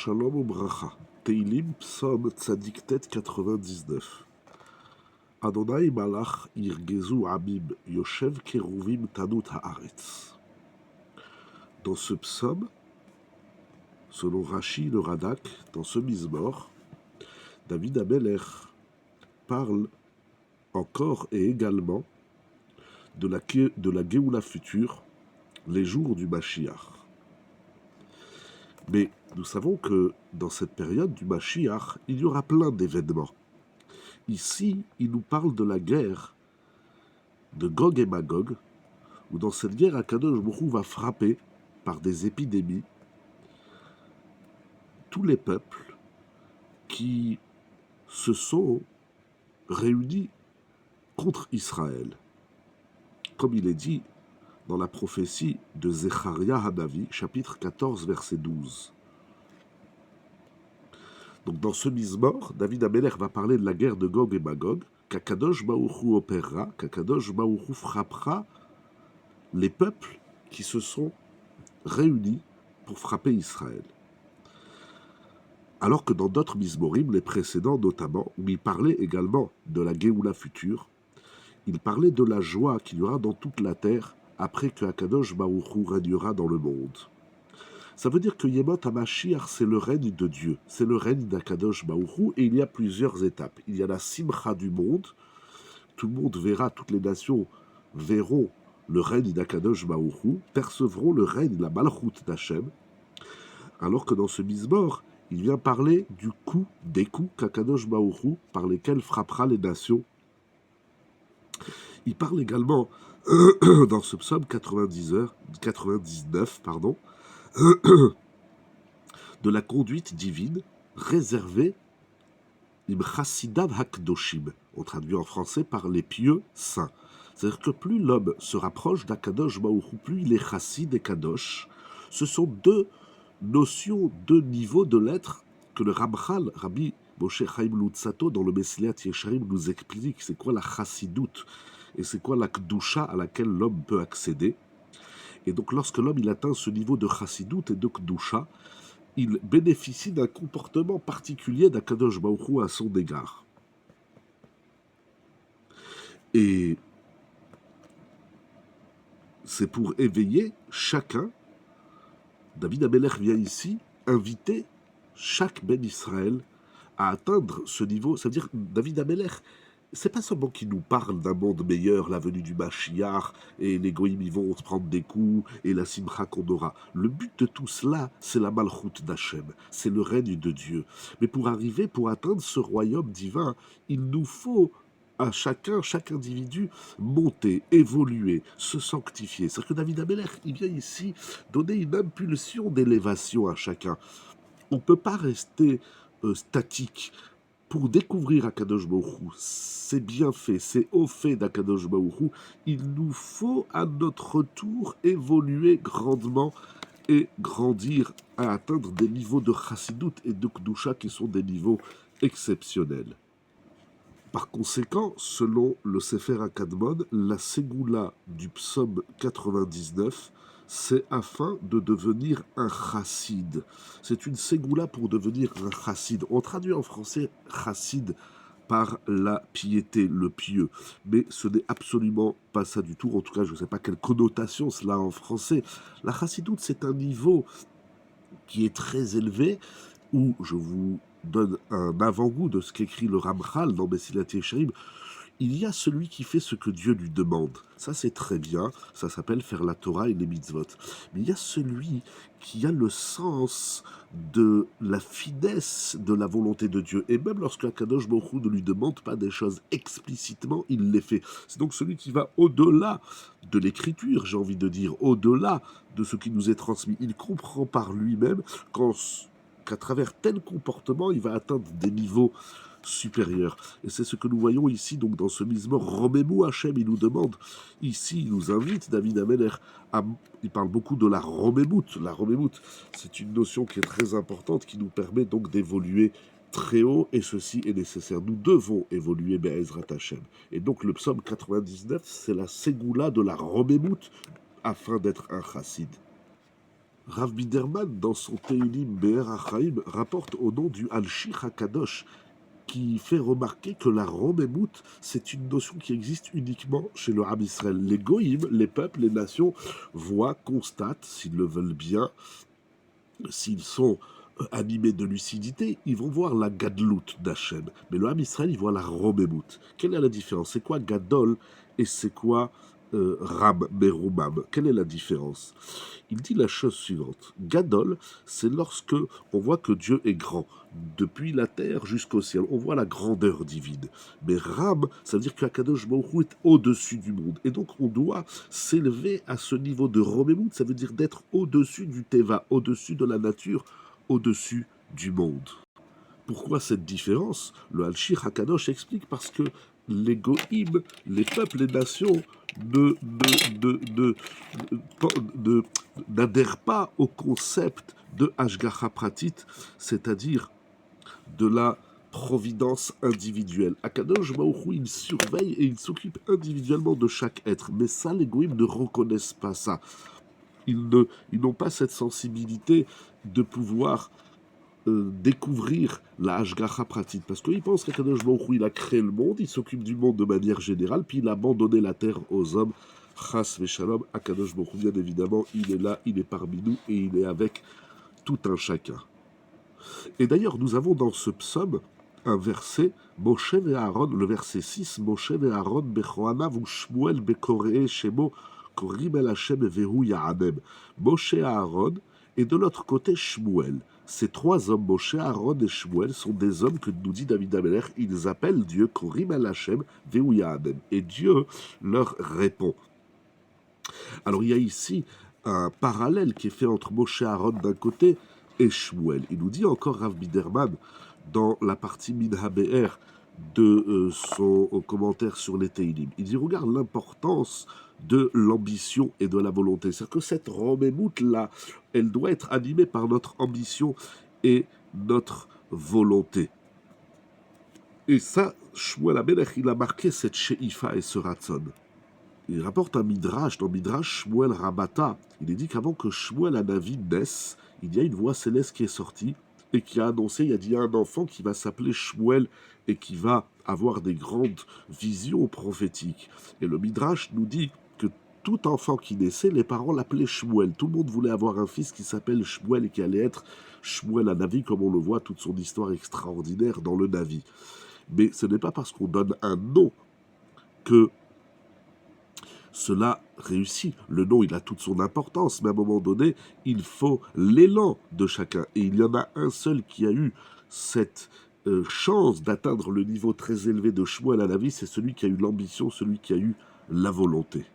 Shalom Ubracha. Teilim, Psaume Tzadik Tet 99. Adonai Malach Yirgezu Amim Yoshev Keruvim Tanut Haaretz. Dans ce psaume, selon Rashi le Radak, dans ce Mizmor, David Amelech parle encore et également de la Géoula future, les jours du Mashiach. Mais nous savons que dans cette période du Mashiach, il y aura plein d'événements. Ici, il nous parle de la guerre de Gog et Magog, où dans cette guerre, Akadosh Baruch Hu va frapper par des épidémies tous les peuples qui se sont réunis contre Israël. Comme il est dit dans la prophétie de Zecharia Hanavi, chapitre 14, verset 12. Donc dans ce Mizmor, David Amelech va parler de la guerre de Gog et Magog, qu'Akadosh Baruch Hu opérera, qu'Akadosh Baruch Hu frappera les peuples qui se sont réunis pour frapper Israël. Alors que dans d'autres Mizmorim, les précédents notamment, où il parlait également de la Géoula future, il parlait de la joie qu'il y aura dans toute la terre après que Akadosh Baruch Hu régnera dans le monde. Ça veut dire que Yemot HaMashiach, c'est le règne de Dieu, c'est le règne d'Akadosh Baruch Hu, et il y a plusieurs étapes. Il y a la Simcha du monde, tout le monde verra, toutes les nations verront le règne d'Akadosh Baruch Hu, percevront le règne, la Malchut d'Hachem, alors que dans ce Mizmor, il vient parler du coup, des coups qu'Akadosh Baruch Hu, par lesquels frappera les nations. Il parle également, dans ce psaume 99, de la conduite divine réservée im chassidav hakdoshim, on traduit en français par les pieux saints. C'est-à-dire que plus l'homme se rapproche d'Akadosh Baruch Hu, plus il est chassid et kadosh. Ce sont deux notions, deux niveaux de l'être que le Ramchal, Rabbi Moshe Chaim Luzzatto, dans le Mesilat Yesharim, nous explique. C'est quoi la chassidoute et c'est quoi la kdusha à laquelle l'homme peut accéder. Et donc lorsque l'homme il atteint ce niveau de chassidoute et de kdusha, il bénéficie d'un comportement particulier d'Akadosh Baruch Hu à son égard. Et c'est pour éveiller chacun. David Amelech vient ici inviter chaque Ben Israël à atteindre ce niveau. C'est-à-dire, David Amelech, c'est pas seulement qu'il nous parle d'un monde meilleur, la venue du Mashiach, et les goïms ils vont se prendre des coups, et la simcha qu'on aura. Le but de tout cela, c'est la malchut d'Hachem, c'est le règne de Dieu. Mais pour arriver, pour atteindre ce royaume divin, il nous faut à chacun, chaque individu, monter, évoluer, se sanctifier. C'est-à-dire que David Amelech, il vient ici donner une impulsion d'élévation à chacun. On ne peut pas rester statique. Pour découvrir Akadosh Baruch Hu, c'est bien fait, c'est au fait d'Akadosh Baruch Hu, il nous faut à notre tour évoluer grandement et grandir à atteindre des niveaux de chassidoute et de kdusha qui sont des niveaux exceptionnels. Par conséquent, selon le Sefer HaKadmon, la Ségoula du psaume 99, c'est afin de devenir un chassid. C'est une Ségoula pour devenir un chassid. On traduit en français chassid par la piété, le pieux. Mais ce n'est absolument pas ça du tout. En tout cas, je ne sais pas quelle connotation cela a en français. La chassidoute, c'est un niveau qui est très élevé, où je vous donne un avant-goût de ce qu'écrit le Ramchal dans Mesilat Yesharim. Il y a celui qui fait ce que Dieu lui demande. Ça, c'est très bien. Ça s'appelle faire la Torah et les mitzvot. Mais il y a celui qui a le sens de la finesse de la volonté de Dieu. Et même lorsque Akadosh Baruch Hu ne lui demande pas des choses explicitement, il les fait. C'est donc celui qui va au-delà de l'écriture, j'ai envie de dire, au-delà de ce qui nous est transmis. Il comprend par lui-même qu'à travers tel comportement, il va atteindre des niveaux supérieurs. Et c'est ce que nous voyons ici, donc dans ce Mizmor, Romemu Hachem, il nous demande, ici, il nous invite, David Amelech, il parle beaucoup de la Romemut. La Romemut, c'est une notion qui est très importante, qui nous permet donc d'évoluer très haut, et ceci est nécessaire. Nous devons évoluer, Be'ezrat Hachem. Et donc le psaume 99, c'est la Ségoula de la Romemut, afin d'être un chassid. Rav Biderman, dans son Teilim Be'er HaChaim, rapporte au nom du Al-Shir HaKadosh, qui fait remarquer que la Romemout, c'est une notion qui existe uniquement chez le Ham Israël. Les Goïm, les peuples, les nations, voient, constatent, s'ils le veulent bien, s'ils sont animés de lucidité, ils vont voir la Gadlout d'Hachem. Mais le Ham Israël, il voit la Romemout. Quelle est la différence? C'est quoi Gadol et c'est quoi Ram, Merumam? Quelle est la différence? Il dit la chose suivante. Gadol, c'est lorsque on voit que Dieu est grand, depuis la terre jusqu'au ciel. On voit la grandeur divine. Mais Ram, ça veut dire qu'Akadosh Baruch Hu est au-dessus du monde. Et donc on doit s'élever à ce niveau de Romemout, ça veut dire d'être au-dessus du Teva, au-dessus de la nature, au-dessus du monde. Pourquoi cette différence? Le Al-Shir HaKadosh explique parce que les Goïm, les peuples, les nations, n'adhèrent pas au concept de Hashgacha Pratit, c'est-à-dire de la providence individuelle. Akadosh Baruch Hu, il surveille et il s'occupe individuellement de chaque être. Mais ça, les Goïm ne reconnaissent pas ça. Ils n'ont pas cette sensibilité de pouvoir découvrir la Hashgacha Pratit. Parce qu'ils pensent qu'Akadosh Baruch Hu, il a créé le monde, il s'occupe du monde de manière générale, puis il a abandonné la terre aux hommes. Chas Veshalom, Akadosh Baruch Hu, bien évidemment, il est là, il est parmi nous et il est avec tout un chacun. Et d'ailleurs, nous avons dans ce psaume un verset, Moshe et Aaron, le verset 6, Moshe et Aaron, Bechoanav ou Shmuel Bekoree Shemo, Korim el Hashem Vehu Ya'anem. Moshe et Aaron, et de l'autre côté Shmuel. Ces trois hommes, Moshe, Aaron et Shmuel, sont des hommes que nous dit David Ameler, ils appellent Dieu Korim el Hashem Vehu Ya'anem. Et Dieu leur répond. Alors il y a ici un parallèle qui est fait entre Moshe et Aaron d'un côté et Shmuel. Il nous dit encore Rav Biderman dans la partie Minha Be'er de son commentaire sur les Teilim. Il dit regarde l'importance de l'ambition et de la volonté. C'est-à-dire que cette Romemout-là, elle doit être animée par notre ambition et notre volonté. Et ça, Shmuel Amelech, il a marqué cette Sheifa et ce Ratzon. Il rapporte un Midrash, dans Midrash Shmuel Rabata. Il est dit qu'avant que Shmuel Hanavi naisse, il y a une voix céleste qui est sortie et qui a annoncé, il y a un enfant qui va s'appeler Shmuel et qui va avoir des grandes visions prophétiques. Et le Midrash nous dit que tout enfant qui naissait, les parents l'appelaient Shmuel. Tout le monde voulait avoir un fils qui s'appelle Shmuel et qui allait être Shmuel Hanavi, comme on le voit, toute son histoire extraordinaire dans le Navi. Mais ce n'est pas parce qu'on donne un nom que cela réussit. Le nom, il a toute son importance, mais à un moment donné, il faut l'élan de chacun. Et il y en a un seul qui a eu cette chance d'atteindre le niveau très élevé de Shmuel Hanavi, c'est celui qui a eu l'ambition, celui qui a eu la volonté.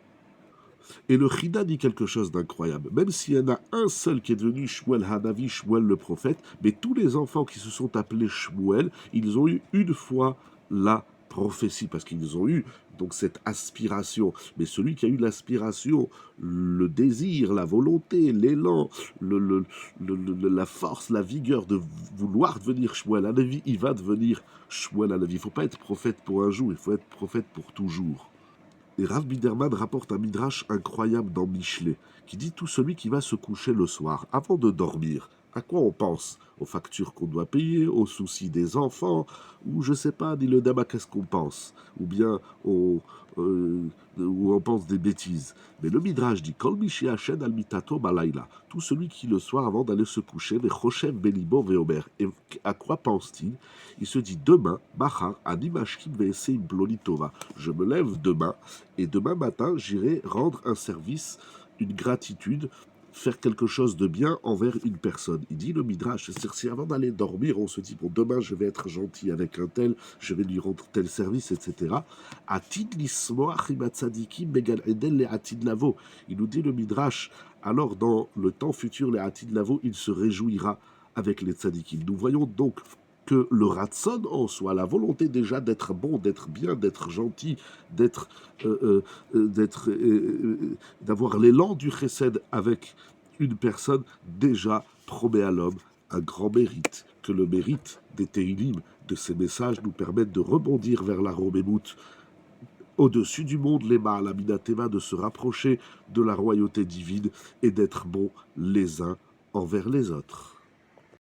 Et le Chida dit quelque chose d'incroyable. Même s'il y en a un seul qui est devenu Shmuel Hanavi, Shmuel le prophète, mais tous les enfants qui se sont appelés Shmuel, ils ont eu une fois la prophétie, parce qu'ils ont eu donc cette aspiration. Mais celui qui a eu l'aspiration, le désir, la volonté, l'élan, la force, la vigueur de vouloir devenir Shmuel Hanavi, il va devenir Shmuel Hanavi. Il ne faut pas être prophète pour un jour, il faut être prophète pour toujours. Et Rav Biderman rapporte un midrash incroyable dans Michelet, qui dit tout celui qui va se coucher le soir, avant de dormir, à quoi on pense? Aux factures qu'on doit payer, aux soucis des enfants, ou je sais pas, dit le Dama, qu'est-ce qu'on pense? Ou bien où on pense des bêtises. Mais le Midrash dit Kol mishi Hashem al mitato balayla. Tout celui qui le soir avant d'aller se coucher, mais Choshev belibo veomer. Et à quoi pense-t-il? Il se dit demain, Machar, ani mashkim ve'eseim plonitova. Je me lève demain, et demain matin, j'irai rendre un service, une gratitude, faire quelque chose de bien envers une personne. Il dit le Midrash, c'est-à-dire si avant d'aller dormir, on se dit, bon, demain je vais être gentil avec un tel, je vais lui rendre tel service, etc. Atid lismoach im hatzadikim began eden le atid lavo. Il nous dit le Midrash, alors dans le temps futur, le atid lavo, il se réjouira avec les tzadikim. Nous voyons donc que le ratson en soi, la volonté déjà d'être bon, d'être bien, d'être gentil, d'avoir l'élan du chesed avec une personne, déjà promet à l'homme un grand mérite, que le mérite des Teilim, de ces messages, nous permettent de rebondir vers la Romemout, au-dessus du monde, les Ma'ala Minateva, de se rapprocher de la royauté divine et d'être bons les uns envers les autres.